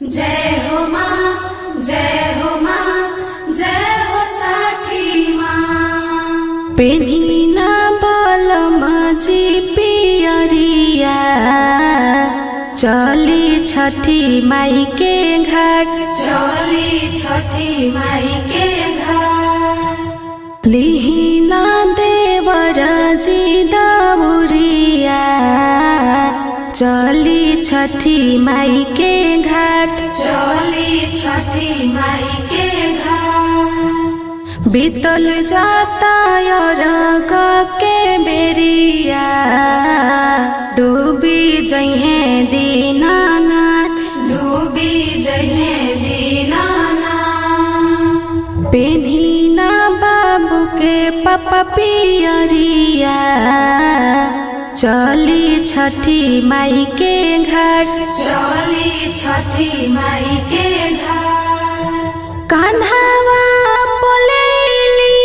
जय हो माँ, जय हो माँ, जय हो छठी माँ। पेन्हिना बलमजी पियरिया, चली छठी माई के घाट, चली छठी माई के घाट। लिहिना देवरजी दौरिया, चली छठी माई के घाट, चली छठी माई के घाट। बीतल जाता अरग के बेरिया, डूबी जइहे दीनानाथ, डूबी जइहे दीनानाथ। पेन्हिना बाबू के पापा पियरिया, चली छठी माई के घाट, चली छठी माई के घाट। कान्हावा बोलेली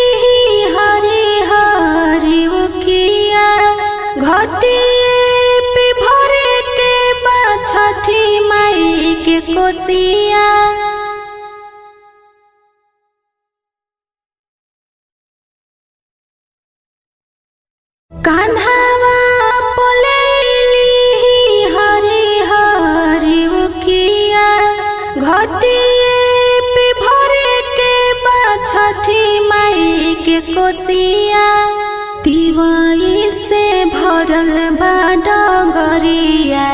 हरि हरि उकिया, घटिए पे भरे के बा छठी माई के कोसिया। कान्हावा बोलेली हरि हरि उकिया, घटिए पे भरे के बा छठी माई के कोसिया। तिवाई से भरल बा डगरिया,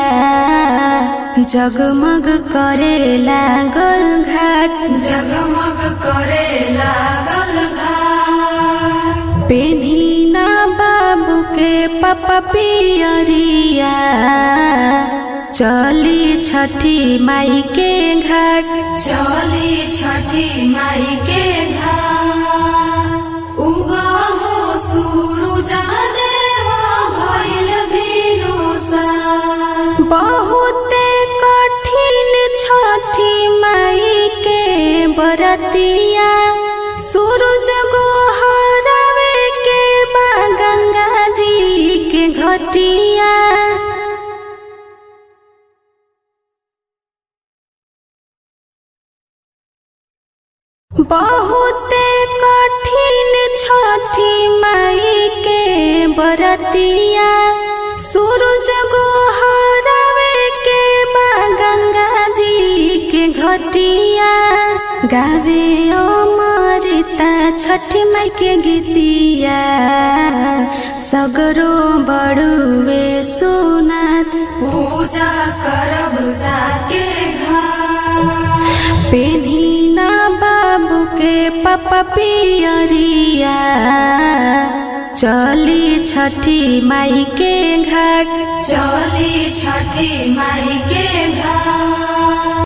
जगमग करे लागल घाट, जगमग करे लागल घाट। पेन्हिना बाबू के पापा पियरिया, चली छठी माई के घाट, चली छठी माई के घाट। उगहो सूरज देवा भइल भिनुसार, बहुते कठिन छठी माई के बरतिया। सूरज गोहरावे के बा गंगा जी के घटिया। बहुते कठिन छठी माई के बरतिया। सूरज गोहरावे के बा गंगा जी के घटिया। गावे अमृता छठी माई के गीतिया, सगरो बड़ुए सुनात, पूजा करब जाके घाट। पेन्हिना बाबू के पापा पियरिया, चली छठी माई के घाट, चली छठी माई के घाट।